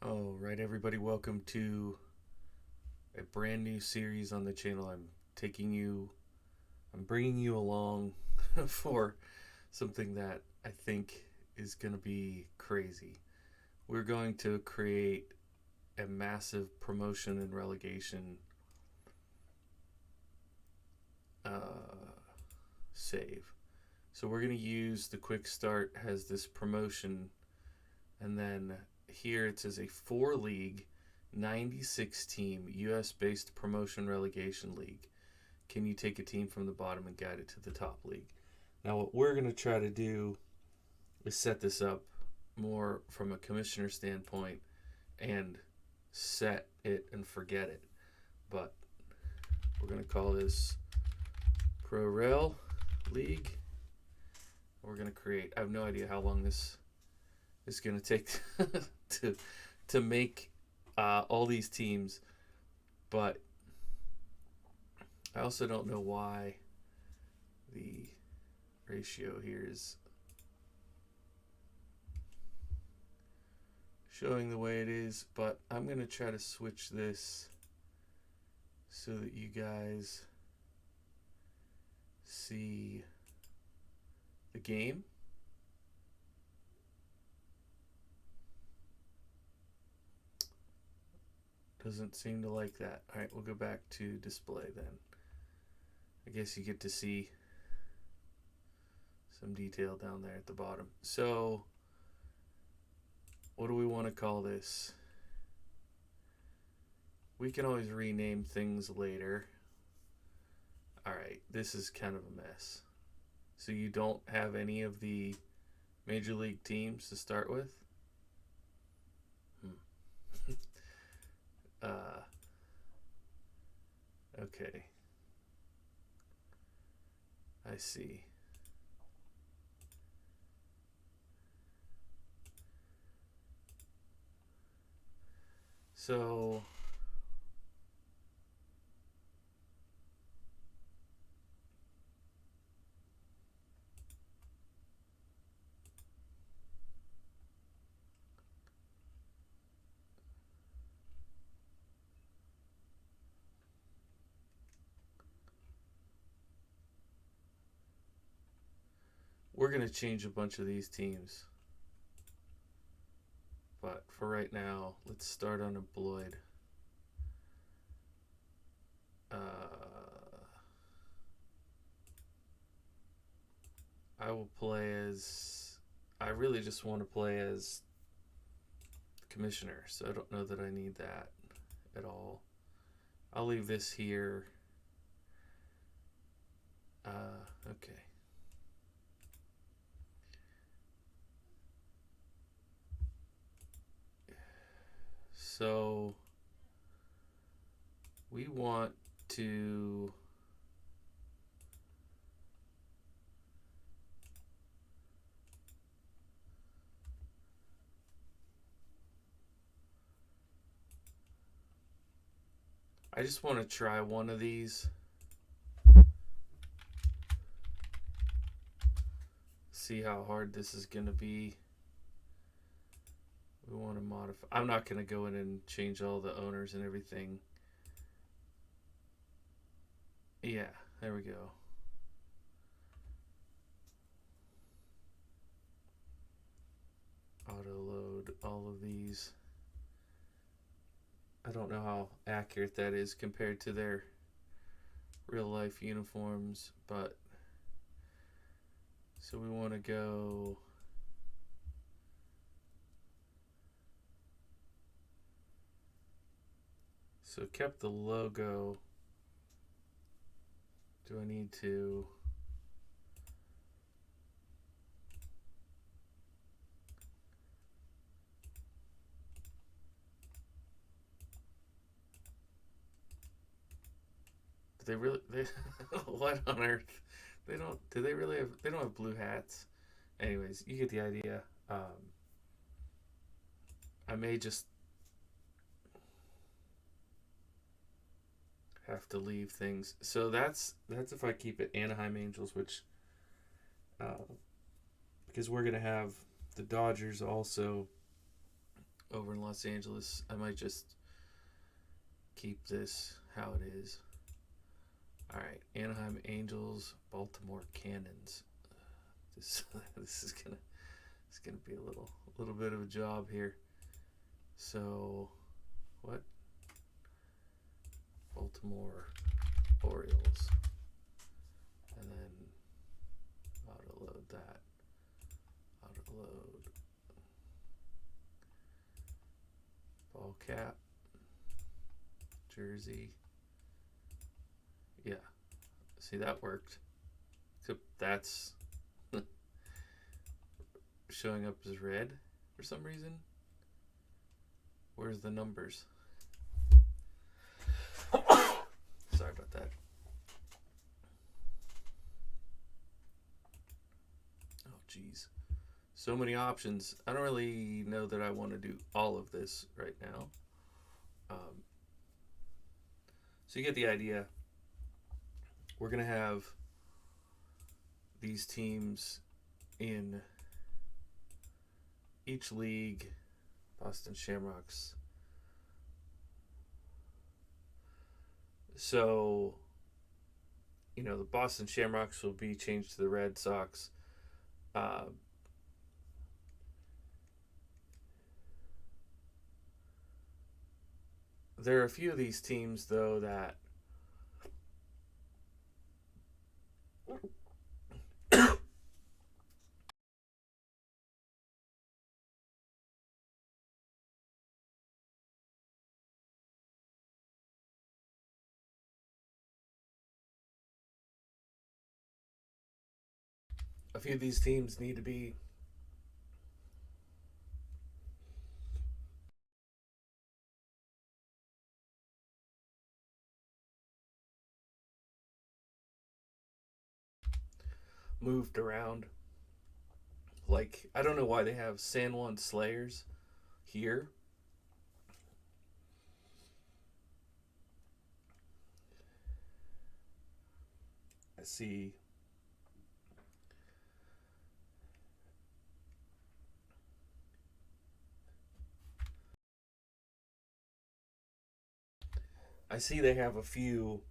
All right, everybody, welcome to a brand new series on the channel. I'm bringing you along for something that I think is going to be crazy. We're going to create a massive promotion and relegation save. So we're going to use the quick start has this promotion, and then here it says a 4 league 96 team US based promotion relegation league. Can you take a team from the bottom and guide it to the top league? Now, what we're going to try to do is set this up more from a commissioner standpoint and set it and forget it. But we're going to call this Pro Rel League. We're going to create, I have no idea how long this is going to take to make all these teams, but I also don't know why the ratio here is showing the way it is, but I'm going to try to switch this so that you guys see the game. Doesn't seem to like that. All right, we'll go back to display then. I guess you get to see some detail down there at the bottom. So what do we want to call this? We can always rename things later. All right, this is kind of a mess. So you don't have any of the major league teams to start with? Okay. I see. So we're going to change a bunch of these teams. But for right now, let's start unemployed. I will play as... I really just want to play as commissioner, so I don't know that I need that at all. I'll leave this here. Okay. So we want to I just want to try one of these. See how hard this is going to be. We want to modify. I'm not going to go in and change all the owners and everything. Yeah, there we go. Auto load all of these. I don't know how accurate that is compared to their real life uniforms, but so we want to go so kept the logo. Do I need to they really what on earth? They don't do they really have they don't have blue hats. Anyways, you get the idea. I may just have to leave things. So that's if I keep it Anaheim Angels, which because we're gonna have the Dodgers also over in Los Angeles. I might just keep this how it is. All right, Anaheim Angels, Baltimore Cannons. This this is gonna be a little bit of a job here. So, what? Baltimore Orioles, and then auto load that. Auto load. Ball cap. Jersey. Yeah. See, that worked. Except that's showing up as red for some reason. Where's the numbers? Sorry about that. Oh, geez. So many options. I don't really know that I want to do all of this right now. So you get the idea. We're going to have these teams in each league. Boston Shamrocks. So, the Boston Shamrocks will be changed to the Red Sox. There are a few of these teams, though, that need to be moved around. Like, I don't know why they have San Juan Slayers here. I see they have a few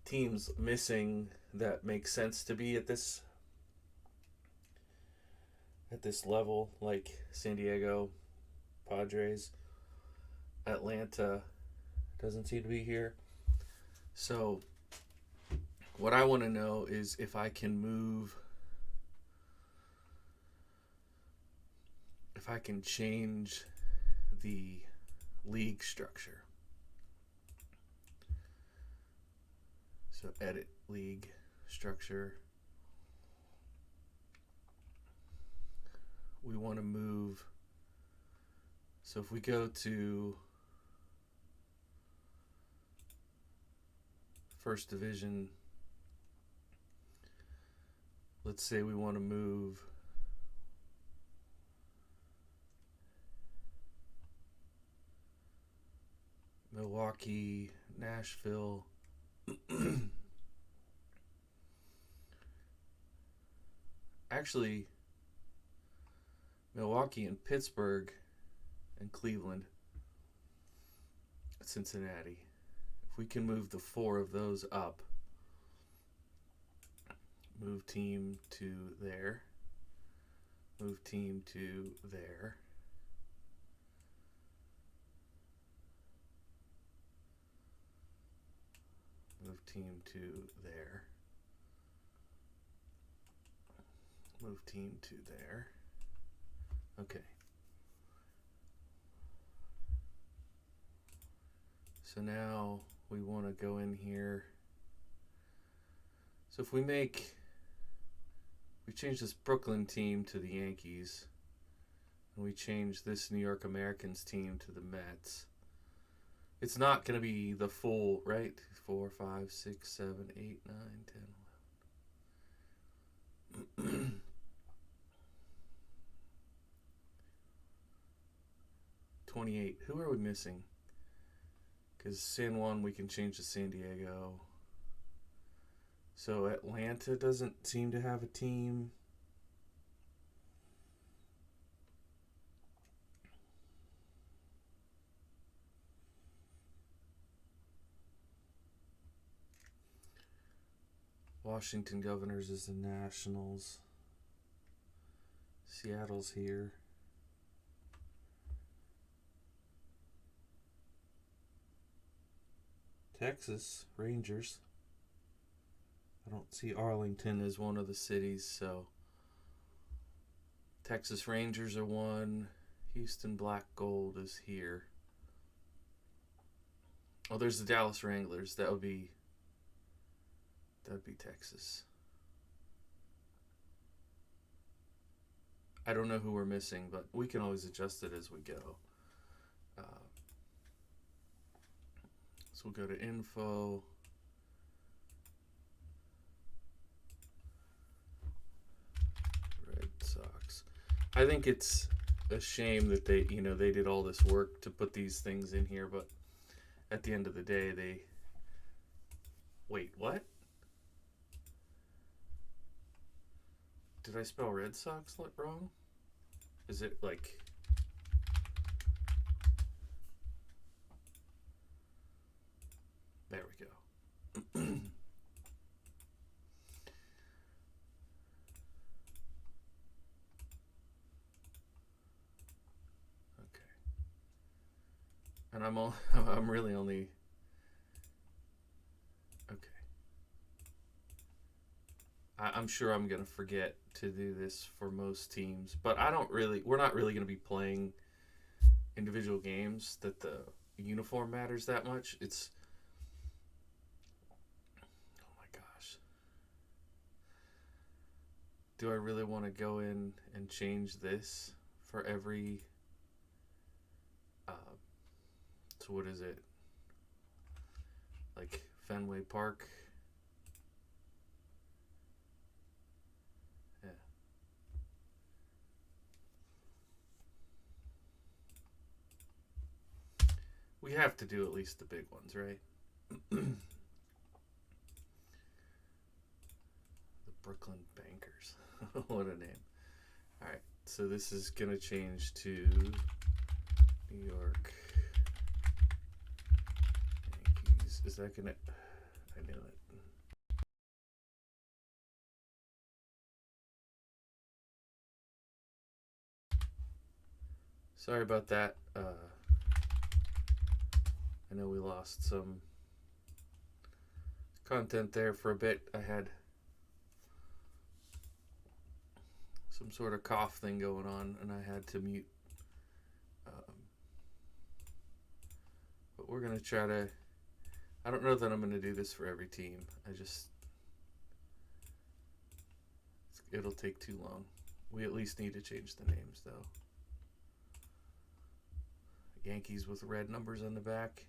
teams missing that make sense to be at this level, like San Diego, Padres, Atlanta doesn't seem to be here. So what I want to know is if I can change the league structure. So edit league structure. We want to move. So if we go to first division, let's say we want to move Milwaukee, Nashville, actually Milwaukee and Pittsburgh and Cleveland, Cincinnati. If we can move the 4 of those up, move team to there, move team to there, move team to there, move team to there. Okay. So now we want to go in here. So if we change this Brooklyn team to the Yankees, and we change this New York Americans team to the Mets, it's not going to be the full, right? 4, 5, 6, 7, 8, 9, 10, 11. 28. Who are we missing? Because San Juan we can change to San Diego. So Atlanta doesn't seem to have a team. Washington Governors is the Nationals. Seattle's here. Texas Rangers. I don't see Arlington as one of the cities, so Texas Rangers are one. Houston Black Gold is here. Oh, there's the Dallas Wranglers. That'd be Texas. I don't know who we're missing, but we can always adjust it as we go. So we'll go to info. Red Sox. I think it's a shame that they did all this work to put these things in here, but at the end of the day, they... Wait, what? Did I spell Red Sox wrong? Is it like... There we go. Okay. And I'm really only... Okay. I'm sure I'm going to forget to do this for most teams, but we're not really going to be playing individual games that the uniform matters that much. It's... Oh my gosh. Do I really want to go in and change this for every... so what is it? Like Fenway Park? Yeah. We have to do at least the big ones, right? The Brooklyn Bankers. What a name. Alright, so this is going to change to New York Yankees. Is that going to... I knew it. Sorry about that. I know we lost some content there for a bit. I had some sort of cough thing going on, and I had to mute. But we're going to try to... I don't know that I'm going to do this for every team. It'll take too long. We at least need to change the names, though. Yankees with red numbers on the back.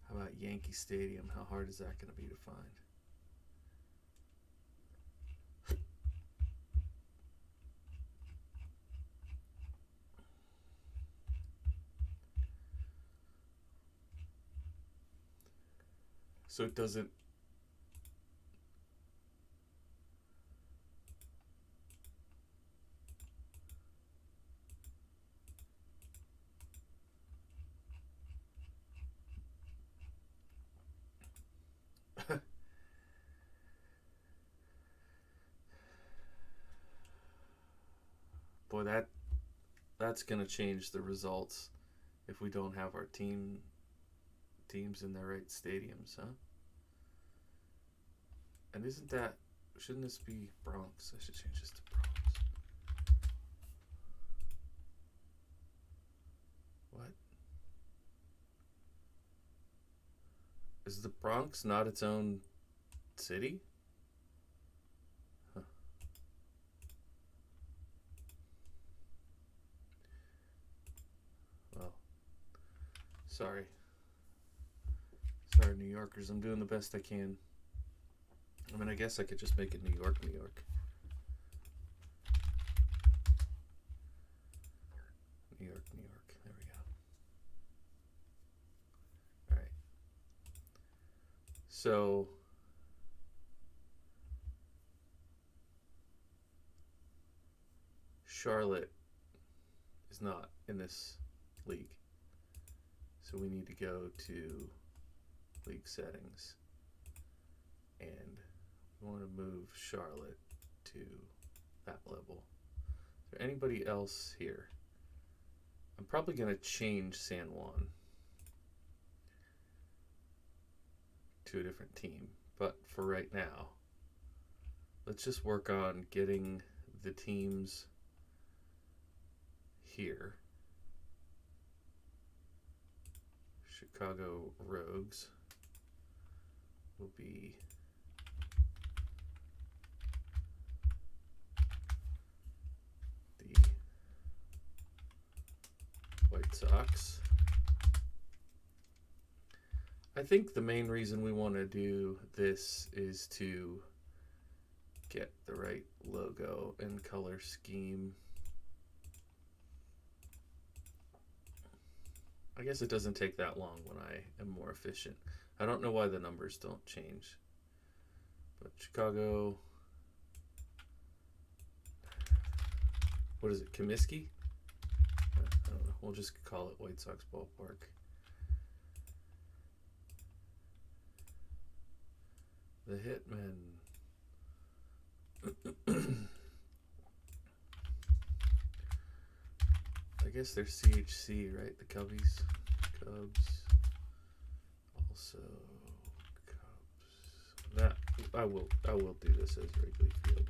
How about Yankee Stadium? How hard is that going to be to find? So it doesn't... Boy, that's going to change the results if we don't have our teams in their right stadiums, huh? And shouldn't this be Bronx? I should change this to Bronx. What? Is the Bronx not its own city? Huh. Well, sorry, New Yorkers. I'm doing the best I can. I mean, I guess I could just make it New York, New York. New York, New York. There we go. All right. So Charlotte is not in this league. So we need to go to league settings, and we want to move Charlotte to that level. Is there anybody else here? I'm probably going to change San Juan to a different team, but for right now, let's just work on getting the teams here. Chicago Rogues will be the White Sox. I think the main reason we want to do this is to get the right logo and color scheme. I guess it doesn't take that long when I am more efficient. I don't know why the numbers don't change. But Chicago, what is it, Comiskey? I don't know. We'll just call it White Sox Ballpark. The Hitmen. I guess they're CHC, right? The Cubbies. Cubs. Also Cubs. That I will do this as Wrigley Field.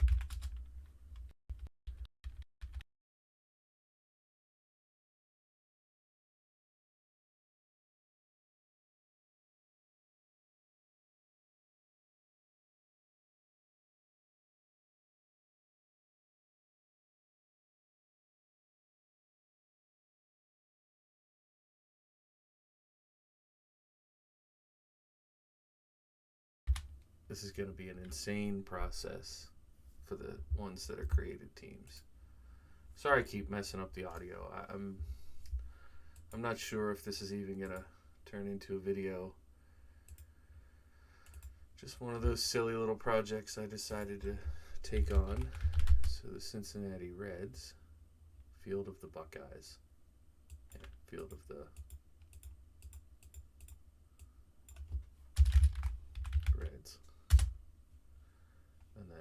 This is going to be an insane process for the ones that are created teams. Sorry, I keep messing up the audio. I'm not sure if this is even going to turn into a video. Just one of those silly little projects I decided to take on. So the Cincinnati Reds, field of the Buckeyes, and field of the Reds. And then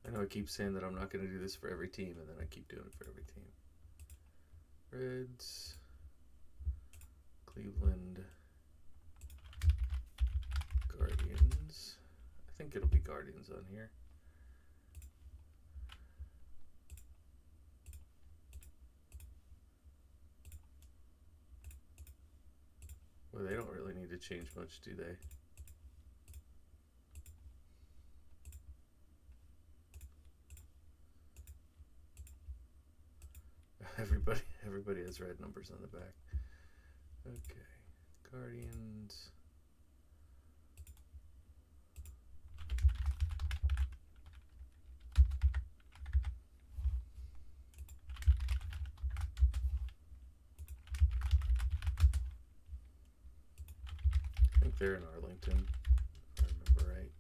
I know I keep saying that I'm not going to do this for every team, and then I keep doing it for every team. Reds, Cleveland, Guardians. I think it'll be Guardians on here. Well, they don't really need to change much, do they? Everybody has red numbers on the back. Okay, Guardians. I think they're in Arlington, if I remember right.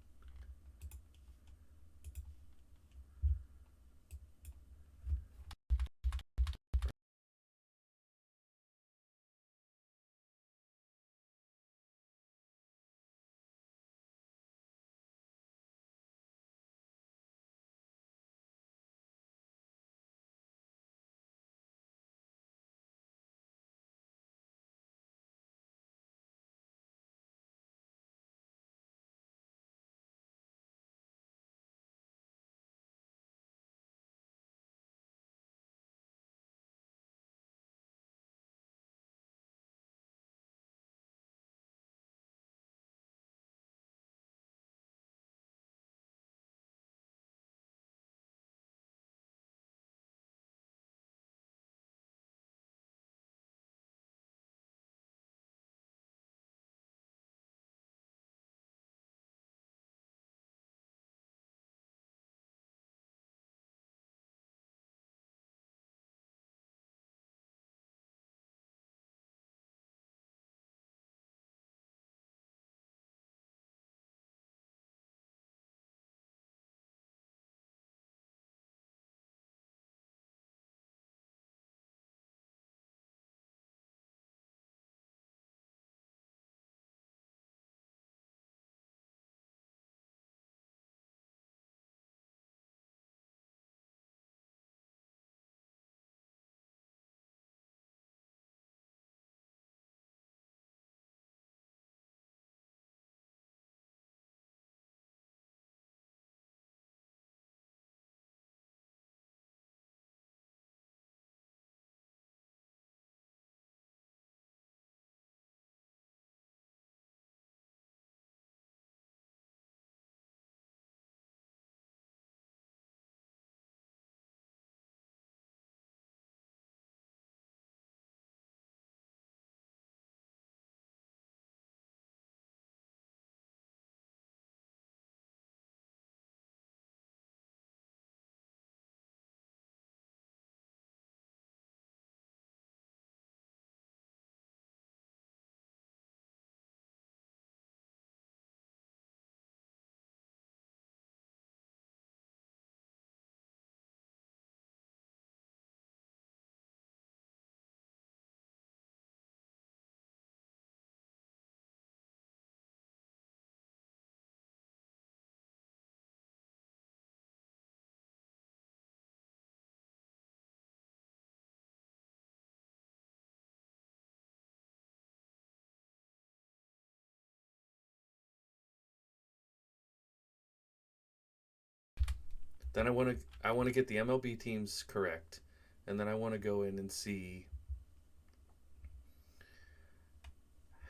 Then I want to get the MLB teams correct, and then I want to go in and see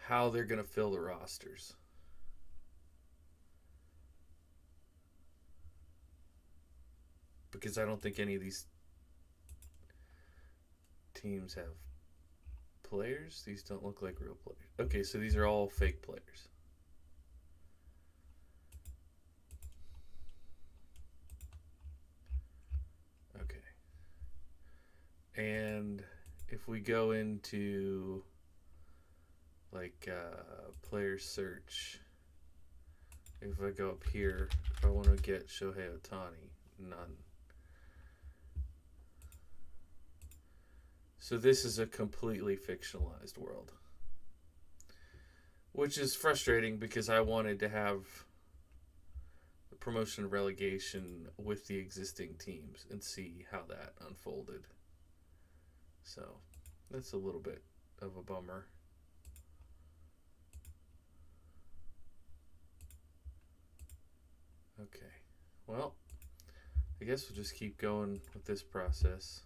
how they're going to fill the rosters. Because I don't think any of these teams have players. These don't look like real players. Okay, so these are all fake players. Okay. And if we go into like player search, if I go up here, if I want to get Shohei Ohtani, none. So this is a completely fictionalized world, which is frustrating because I wanted to have the promotion and relegation with the existing teams and see how that unfolded. So that's a little bit of a bummer. Okay, well, I guess we'll just keep going with this process.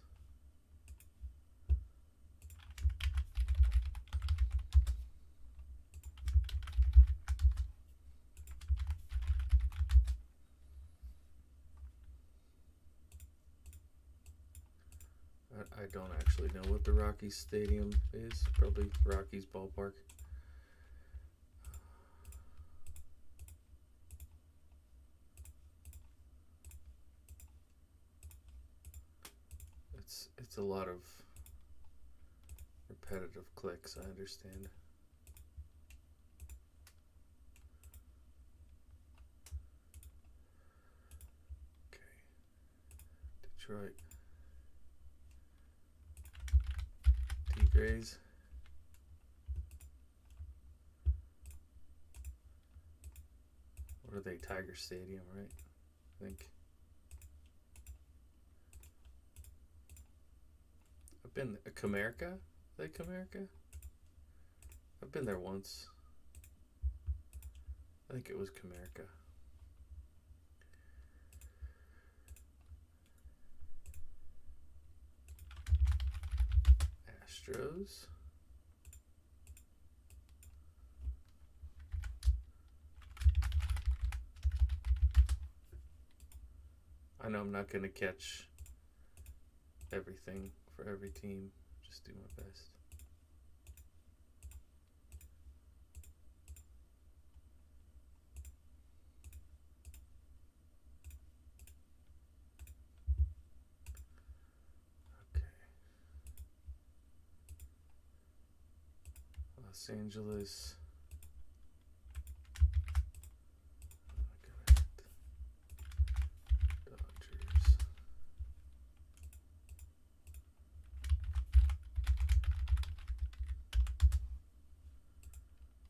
I don't actually know what the Rockies Stadium is. Probably Rockies Ballpark. It's a lot of repetitive clicks, I understand. Okay. Detroit. T-Grays. What are they? Tiger Stadium, right? I think. I've been Comerica? Are they Comerica? I've been there once. I think it was Comerica. Astros. I know I'm not going to catch everything for every team. Just do my best. Okay. Los Angeles. Dodgers.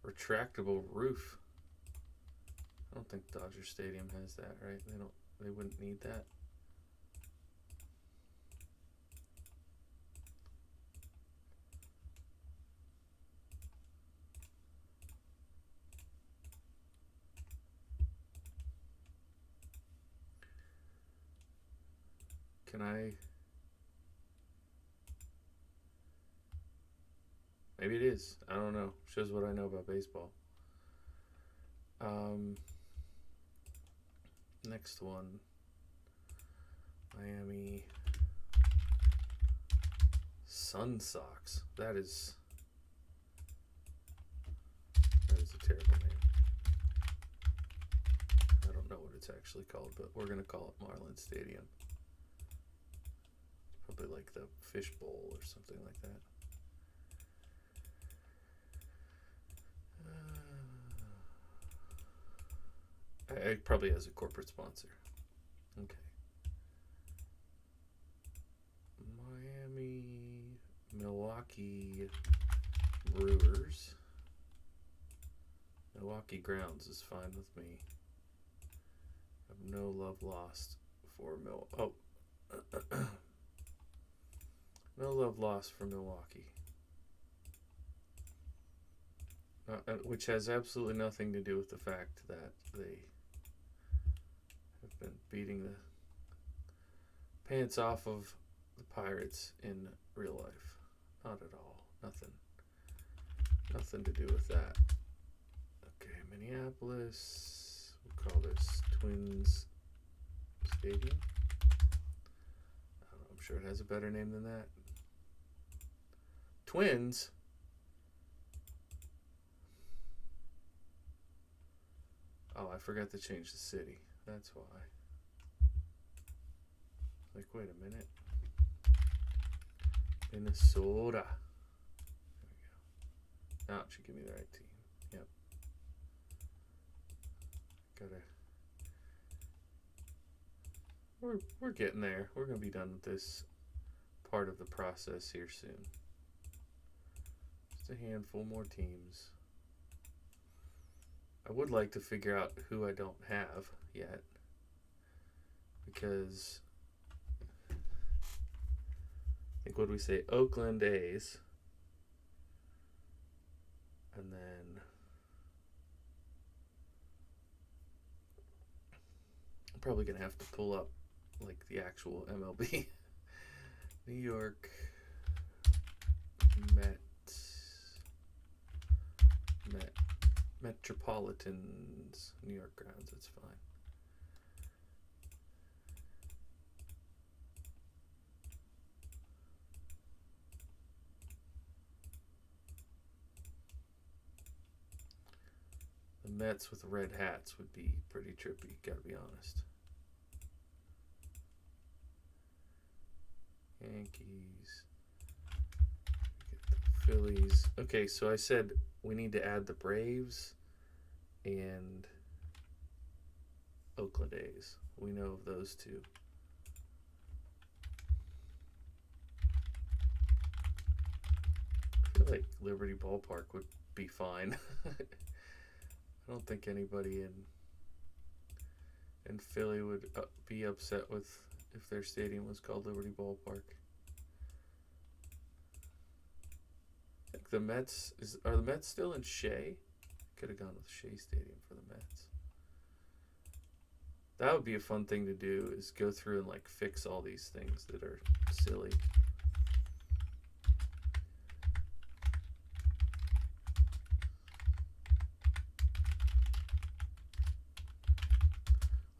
Retractable roof. I don't think Dodger Stadium has that, right? They wouldn't need that. Can I? Maybe it is. I don't know. Shows what I know about baseball. Next one. Miami Sun Sox. That is a terrible name. I don't know what it's actually called, but we're gonna call it Marlin Stadium. Probably like the Fish Bowl or something like that. It probably has a corporate sponsor. Okay. Miami, Milwaukee Brewers. Milwaukee Grounds is fine with me. I have no love lost for no love lost for Milwaukee. Which has absolutely nothing to do with the fact that they have been beating the pants off of the Pirates in real life. Not at all. Nothing to do with that. Okay, Minneapolis. We'll call this Twins Stadium. I'm sure it has a better name than that. Twins? Oh, I forgot to change the city. That's why. Like, wait a minute. Minnesota. There we go. Now it should give me the right team. Yep. We're getting there. We're gonna be done with this part of the process here soon. Just a handful more teams. I would like to figure out who I don't have yet, because I think, what do we say, Oakland A's, and then I'm probably gonna have to pull up like the actual MLB. New York Metropolitans, New York grounds. That's fine. The Mets with red hats would be pretty trippy, gotta be honest. Yankees. Phillies. Okay, so I said we need to add the Braves and Oakland A's. We know of those two. I feel like Liberty Ballpark would be fine. I don't think anybody in Philly would be upset with if their stadium was called Liberty Ballpark. I think the Mets are the Mets still in Shea? Could have gone with Shea Stadium for the Mets. That would be a fun thing to do, is go through and like fix all these things that are silly.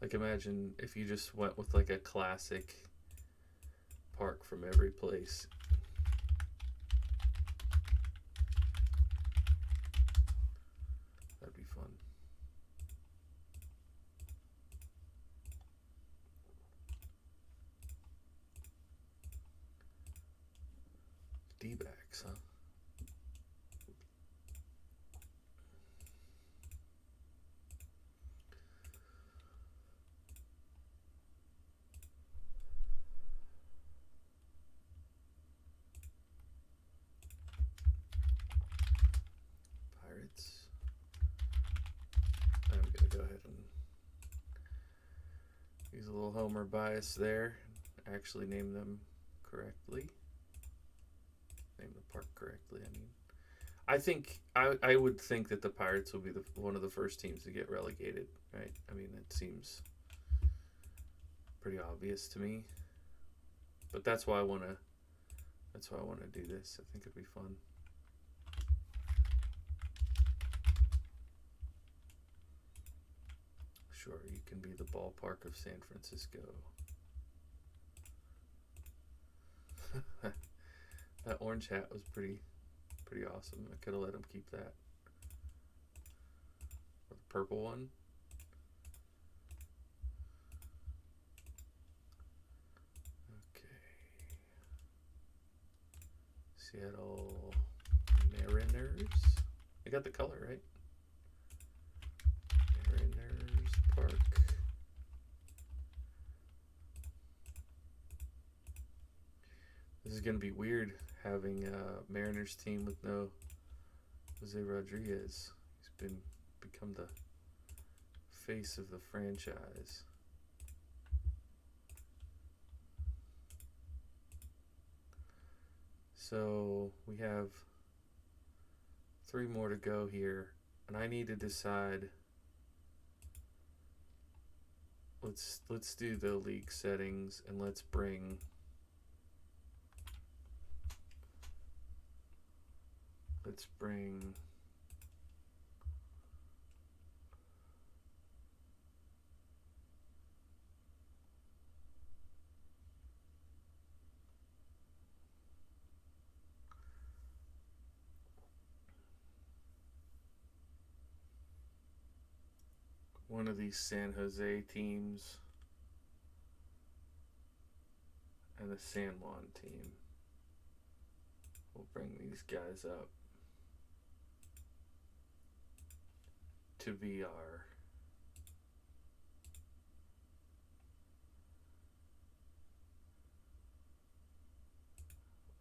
Like, imagine if you just went with like a classic park from every place. That'd be fun. D-backs, huh? Pirates. I'm gonna go ahead and use a little homer bias there. Actually name them correctly. Name the park correctly, I mean. I think I would think that the Pirates will be one of the first teams to get relegated, right? I mean, it seems pretty obvious to me. But that's why I want to do this. I think it'd be fun. Sure, you can be the ballpark of San Francisco. That orange hat was pretty awesome. I could have let him keep that. Or the purple one. Okay. Seattle Mariners. I got the color right. Mariners Park. This is going to be weird having a Mariners team with no Jose Rodriguez. He's become the face of the franchise. So we have 3 more to go here, and I need to decide let's do the league settings, and let's bring one of these San Jose teams and the San Juan team. We'll bring these guys up to VR.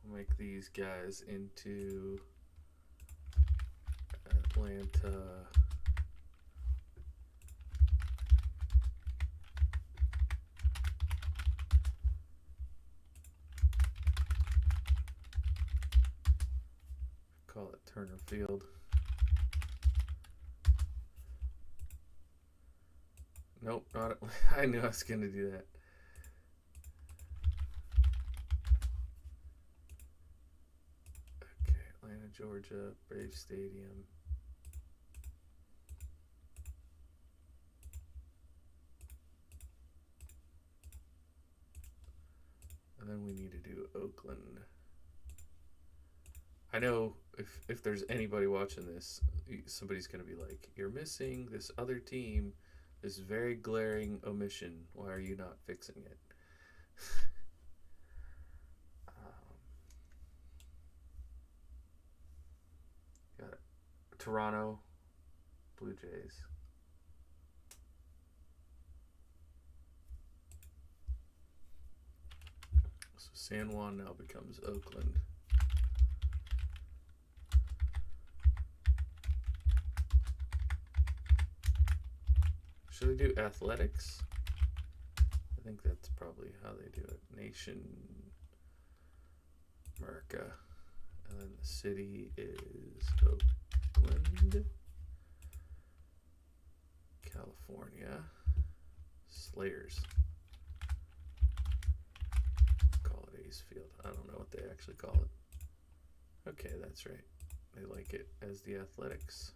We'll make these guys into Atlanta. Call it Turner Field. Nope, not. I knew I was going to do that. Okay, Atlanta, Georgia, Brave Stadium. And then we need to do Oakland. I know if there's anybody watching this, somebody's going to be like, you're missing this other team, this very glaring omission. Why are you not fixing it? Got it. Toronto Blue Jays. So San Juan now becomes Oakland. Should I do athletics? I think that's probably how they do it. Nation, America. And then the city is Oakland, California. Slayers. Call it Ace Field. I don't know what they actually call it. Okay, that's right. They like it as the athletics.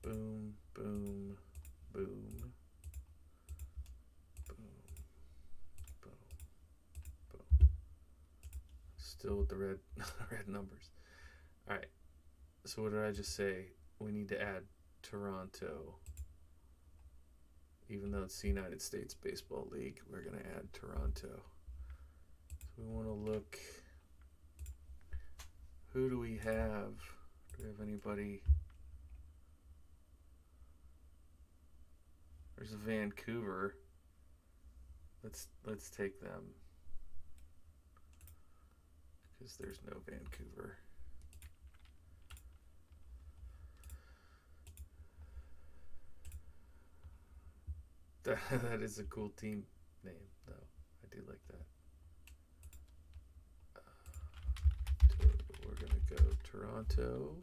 Boom, boom, boom, boom, boom, boom. Still with the red numbers. All right. So what did I just say? We need to add Toronto. Even though it's the United States Baseball League, we're going to add Toronto. So we want to look. Who do we have? Do we have anybody? There's a Vancouver. Let's take them. Because there's no Vancouver. That is a cool team name, though. I do like that. We're going to go Toronto.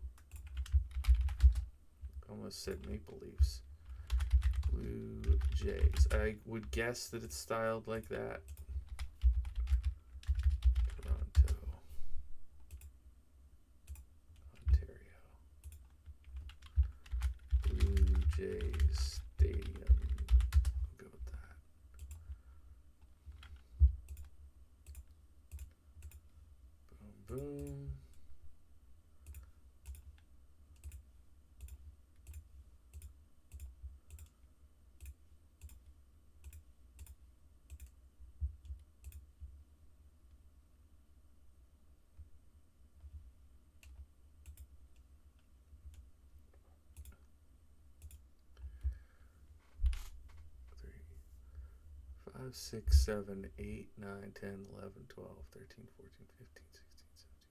Almost said Maple Leafs. Blue Jays. I would guess that it's styled like that. Toronto. Ontario. Blue Jays Stadium. We'll go with that. Boom, boom. Five, 6, 7, 8, 9, 10, 11, 12, 13, 14, 15, 16, 17, 18, 19, 20,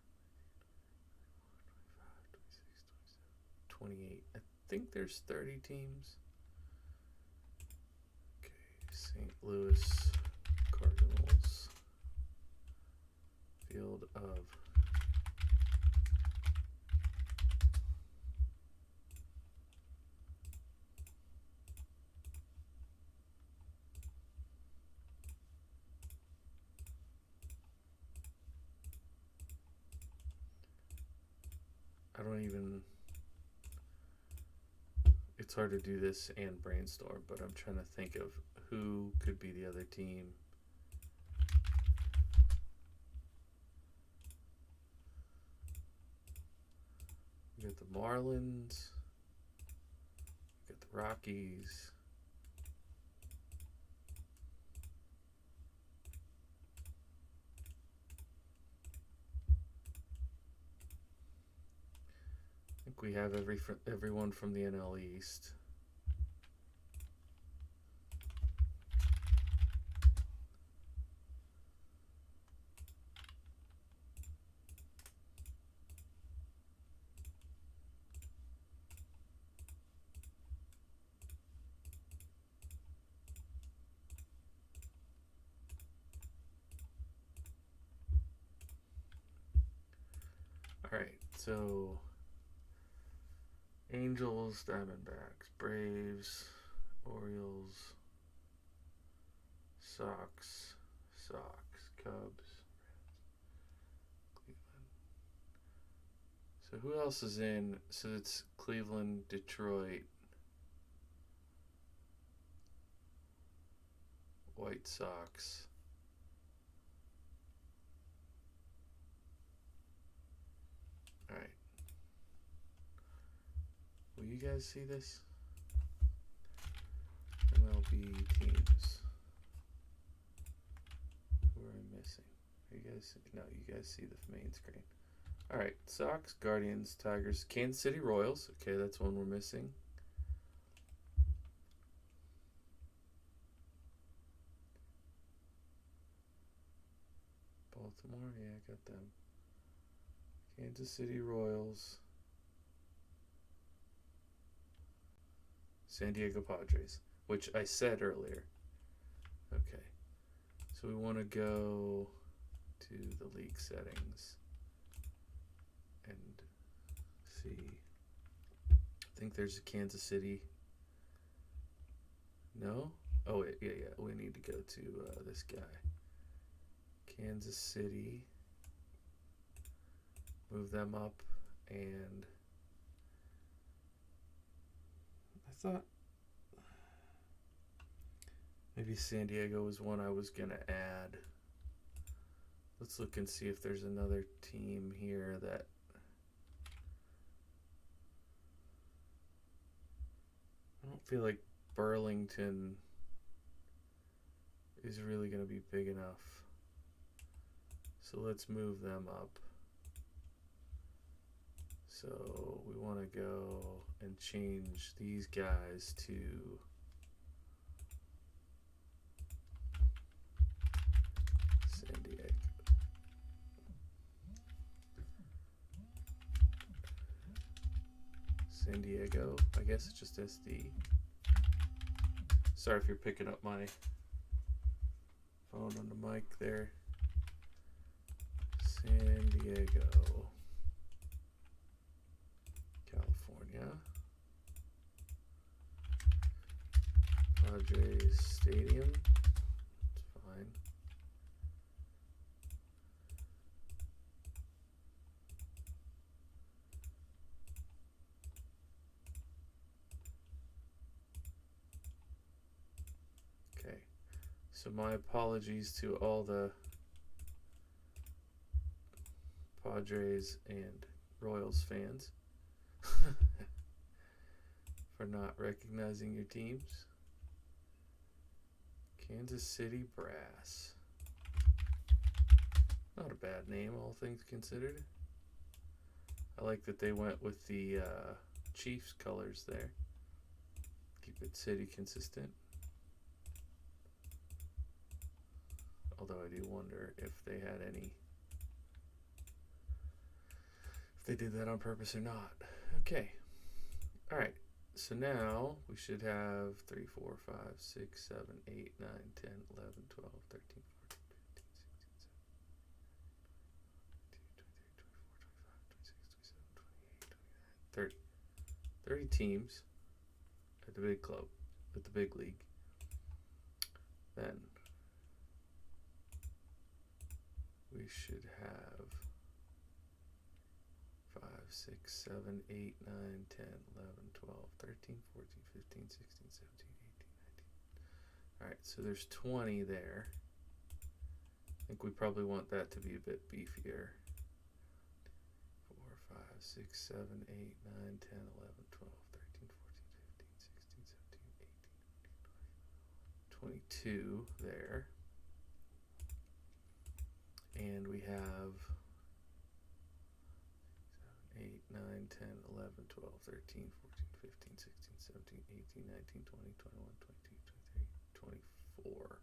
21, 22, 23, 24, 25, 26, 27, 28. I think there's 30 teams. Okay, St. Louis Cardinals. Field of I don't even. It's hard to do this and brainstorm, but I'm trying to think of who could be the other team. We got the Marlins. We got the Rockies. I think we have everyone from the NL East. All right, so Angels, Diamondbacks, Braves, Orioles, Sox, Cubs, Cleveland. So who else is in? So it's Cleveland, Detroit, White Sox. All right. Will you guys see this? MLB teams. Who are I missing? Are you guys? No, you guys see the main screen. All right. Sox, Guardians, Tigers, Kansas City Royals. Okay, that's one we're missing. Baltimore, yeah, I got them. Kansas City Royals. San Diego Padres, which I said earlier. Okay. So we want to go to the league settings and see. I think there's a Kansas City. No? Oh, wait, yeah. We need to go to this guy. Kansas City. Move them up, and I thought maybe San Diego was one I was going to add. Let's look and see if there's another team here that I don't feel like Burlington is really going to be big enough. So let's move them up. So we want to go and change these guys to San Diego. San Diego, I guess it's just SD. Sorry if you're picking up my phone on the mic there. San Diego, California. Padres Stadium. It's fine. Okay. So my apologies to all the Padres and Royals fans for not recognizing your teams. Kansas City Brass. Not a bad name, all things considered. I like that they went with the Chiefs colors there. Keep it city consistent. Although I do wonder if they had any, if they did that on purpose or not. Okay. All right. So now we should have 3, 4, 5, 6, 7, 8, 9, 10, 11, 12, 13, 14, 15, 16, 17, 18, 19, 20, 21, 22, 30 teams at the big club, at the big league. Then we should have 5, 6, 7, 8, 9, 10, 11, 12, 13, 14, 15, 16, 17, 18, 19. Alright, so there's 20 there. I think we probably want that to be a bit beefier. 4, 5, 6, 7, 8, 9, 10, 11, 12, 13, 14, 15, 16, 17, 18, 22 there. And we have 7, 8, 9, 10, 11, 12, 13, 14, 15, 16, 17, 18, 19, 20, 21, 22, 23, 24.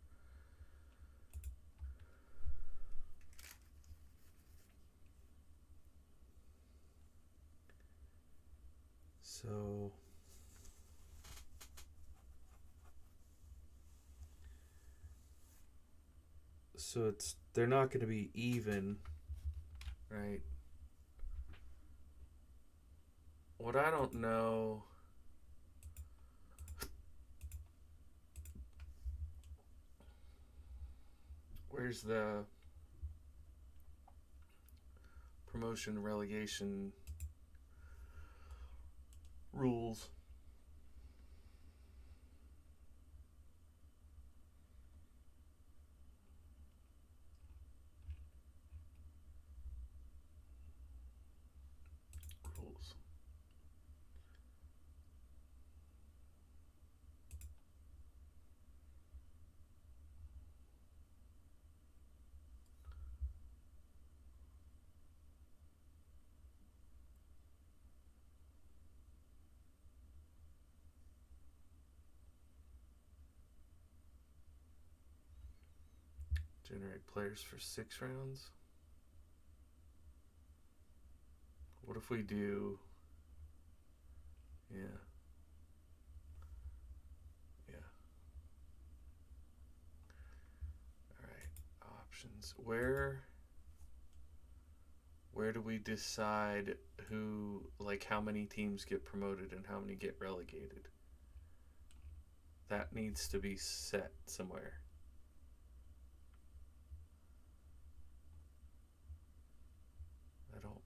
So they're not going to be even, right? What I don't know, where's the promotion relegation rules? Rules. Generate players for 6 rounds. What if we do... Yeah. Yeah. Alright. Options. Where do we decide who, like, how many teams get promoted and how many get relegated? That needs to be set somewhere. I don't...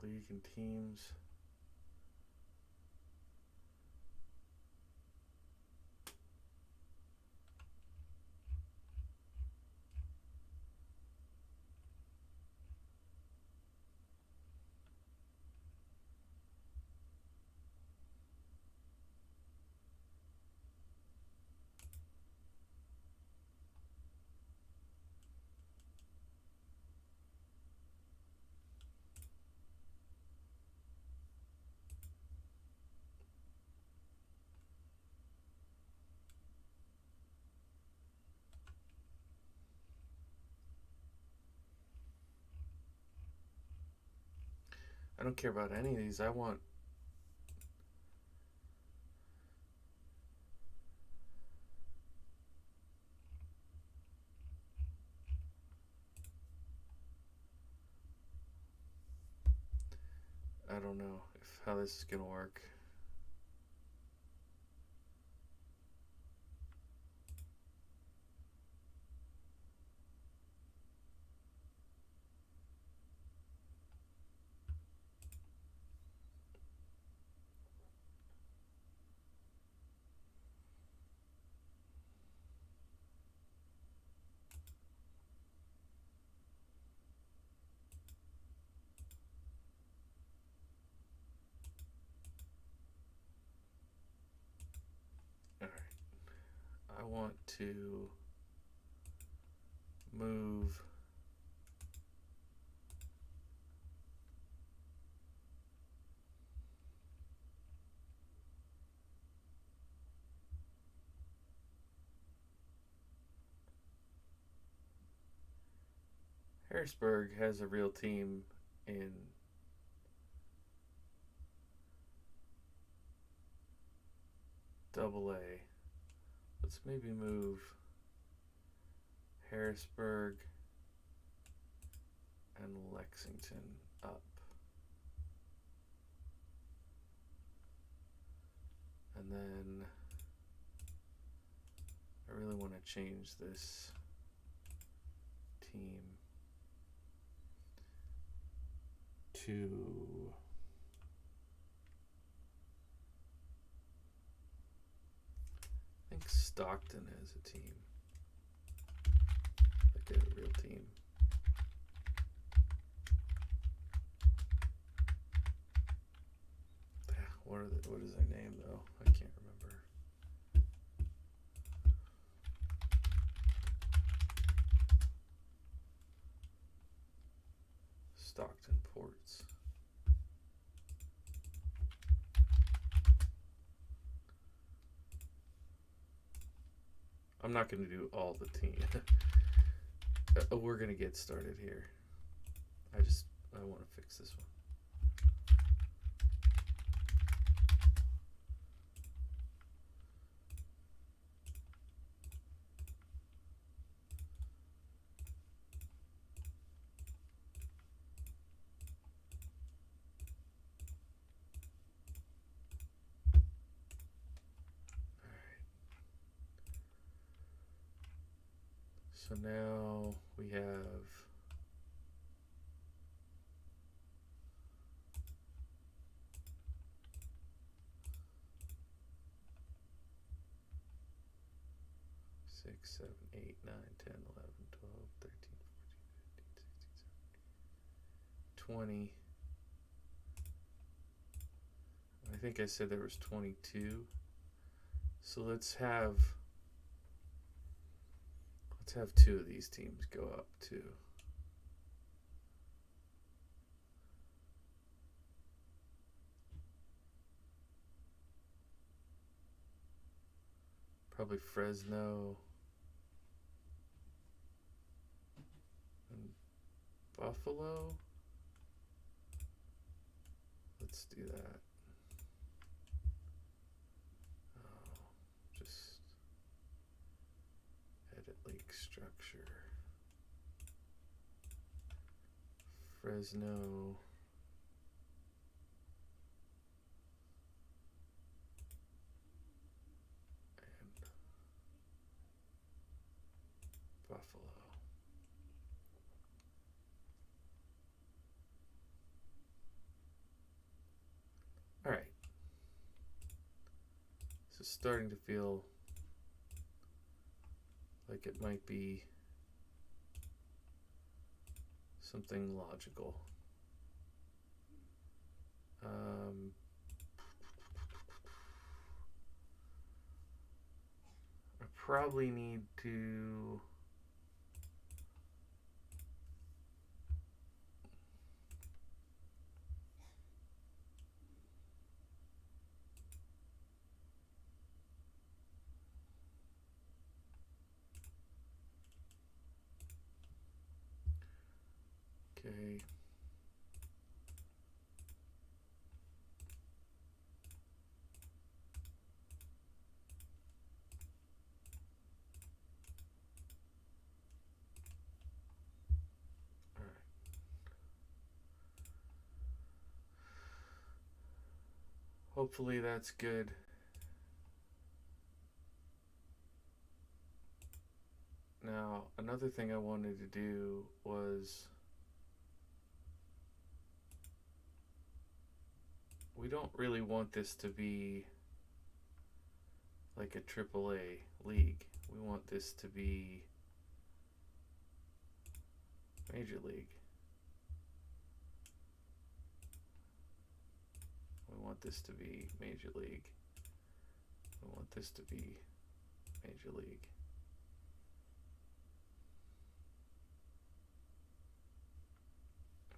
League and teams. I don't care about any of these. I want... I don't know how this is gonna work. Alright. I want to move Harrisburg has a real team in Double A. Let's maybe move Harrisburg and Lexington up. change this team to I think Stockton as a team. Like a real team. What is their name though? I can't remember. Stockton Ports. I'm not going to do all the team. We're going to get started here. I want to fix this one. So now we have six, 7, 8, 9, 10, 11, 12, 13, 14, 15, 16, 17, 20. I think I said there was 22. So let's have 2 of these teams go up too. Probably Fresno and Buffalo. Let's do that. Just edit league structure. Fresno. And Buffalo. All right. This is starting to feel like it might be something logical. I probably need to okay. Hopefully that's good. Now, another thing I wanted to do was we don't really want this to be like a AAA league. We want this to be Major League. We want this to be Major League. We want this to be Major League.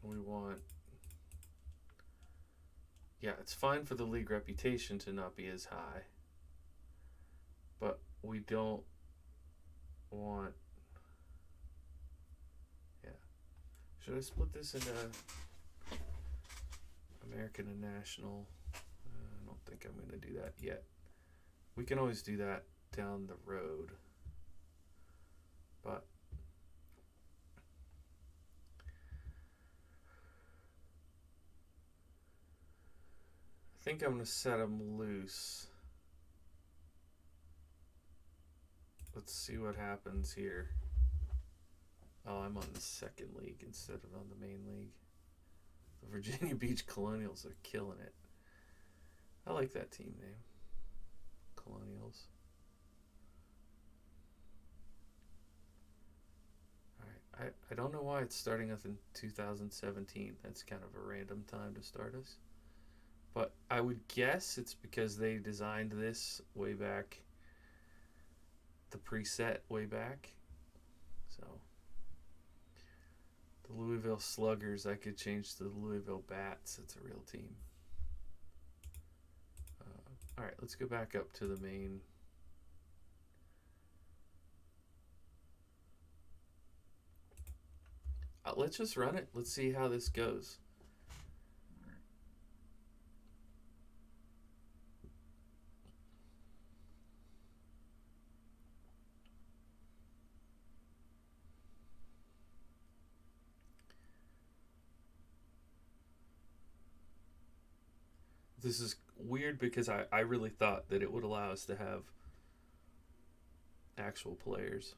And we want, yeah, it's fine for the league reputation to not be as high, but we don't want, yeah. Should I split this into American and National? I don't think I'm going to do that yet. We can always do that down the road. But I think I'm going to set them loose with let's see what happens here. Oh, I'm on the second league instead of on the main league. The Virginia Beach Colonials are killing it. I like that team name. Colonials. Alright, I don't know why it's starting us in 2017. That's kind of a random time to start us. But I would guess it's because they designed this way back, the preset way back. So, the Louisville Sluggers, I could change to the Louisville Bats. It's a real team. Alright, let's go back up to the main. Let's just run it. Let's see how this goes. This is weird because I really thought that it would allow us to have actual players.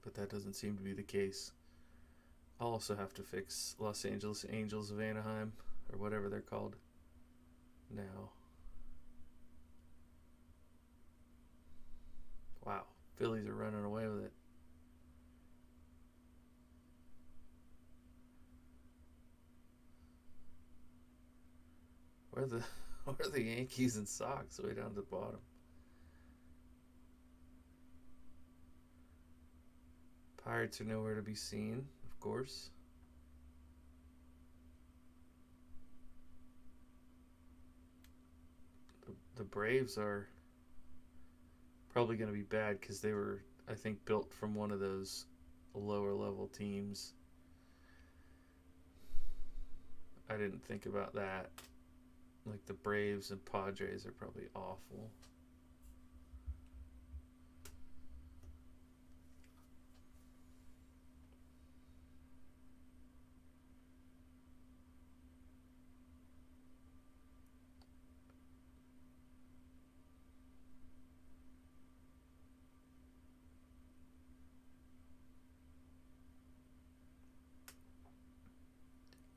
But that doesn't seem to be the case. I'll also have to fix Los Angeles Angels of Anaheim, or whatever they're called now. Wow, Phillies are running away with it. Where are the Yankees and Sox way down to the bottom? Pirates are nowhere to be seen, of course. The Braves are probably going to be bad because they were, I think, built from one of those lower level teams. I didn't think about that. Like the Braves and Padres are probably awful.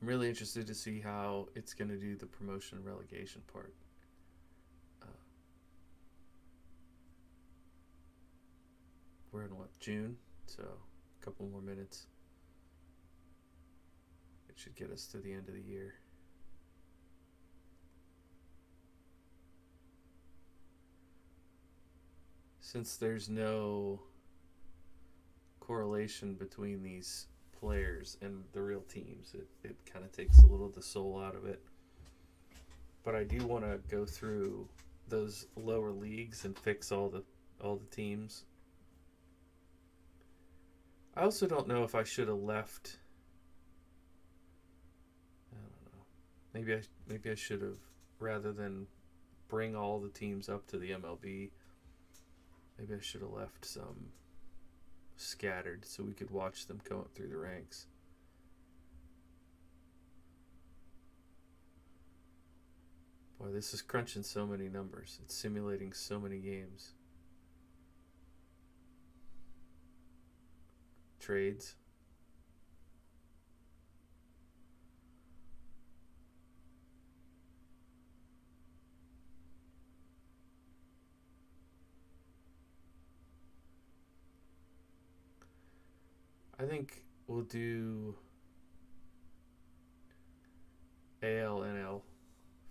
I'm really interested to see how it's going to do the promotion and relegation part. We're in what, June? So a couple more minutes. It should get us to the end of the year. Since there's no correlation between these players and the real teams, it kind of takes a little of the soul out of it. But I do want to go through those lower leagues and fix all the teams. I also don't know if I should have left. I don't know. Maybe I should have, rather than bring all the teams up to the MLB. Maybe I should have left some scattered so we could watch them go up through the ranks. Boy, this is crunching so many numbers. It's simulating so many games. Trades. I think we'll do AL NL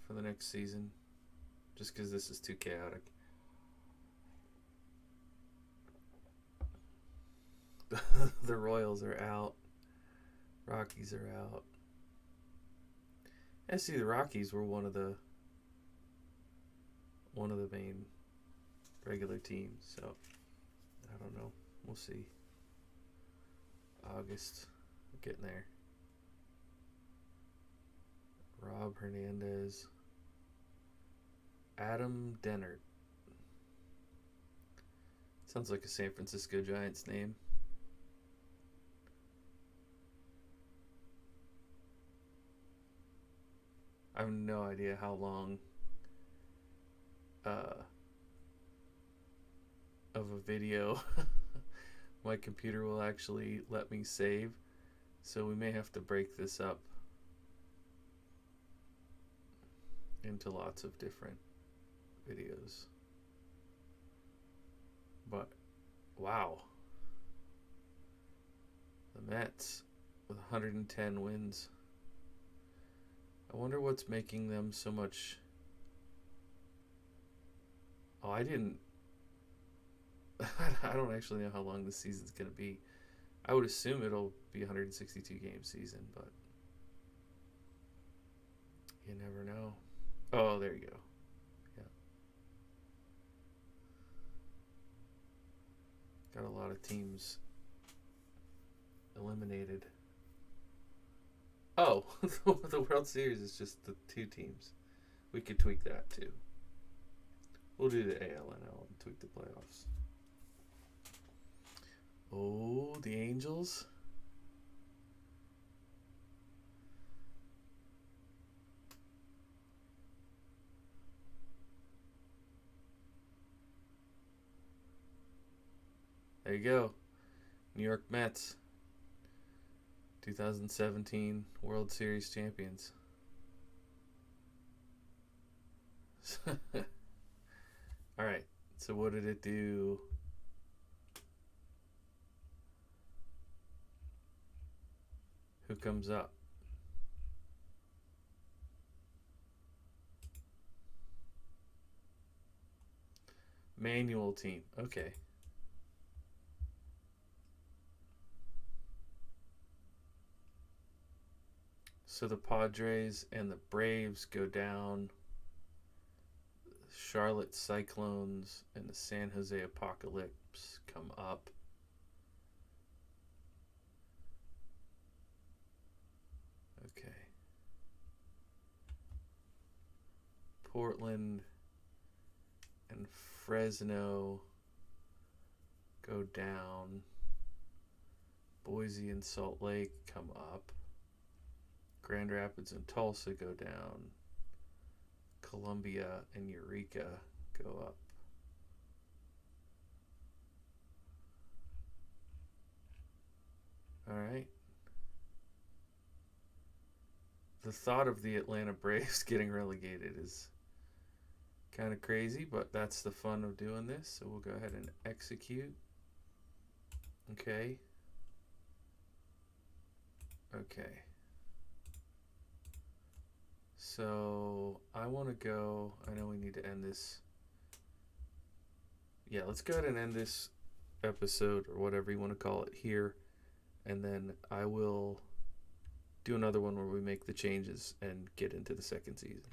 for the next season, just because this is too chaotic. The Royals are out. Rockies are out. I see the Rockies were one of the main regular teams, so I don't know. We'll see. August, we're getting there. Rob Hernandez. Adam Dennert. Sounds like a San Francisco Giants name. I have no idea how long of a video my computer will actually let me save. So we may have to break this up into lots of different videos. But wow. The Mets with 110 wins. I wonder what's making them so much. Oh, I didn't. I don't actually know how long this season's going to be. I would assume it'll be a 162 game season, but you never know. Oh, there you go. Yeah. Got a lot of teams eliminated. Oh, the World Series is just the two teams. We could tweak that too. We'll do the ALNL and tweak the playoffs. Oh, the Angels. There you go. New York Mets. 2017 World Series champions. All right. So what did it do? Who comes up? Manual team. Okay. So the Padres and the Braves go down. Charlotte Cyclones and the San Jose Apocalypse come up. Okay. Portland and Fresno go down. Boise and Salt Lake come up. Grand Rapids and Tulsa go down. Columbia and Eureka go up. All right. The thought of the Atlanta Braves getting relegated is kind of crazy, but that's the fun of doing this. So we'll go ahead and execute. Okay. Okay. So I want to go. I know we need to end this. Yeah, let's go ahead and end this episode or whatever you want to call it here. And then I will do another one where we make the changes and get into the second season.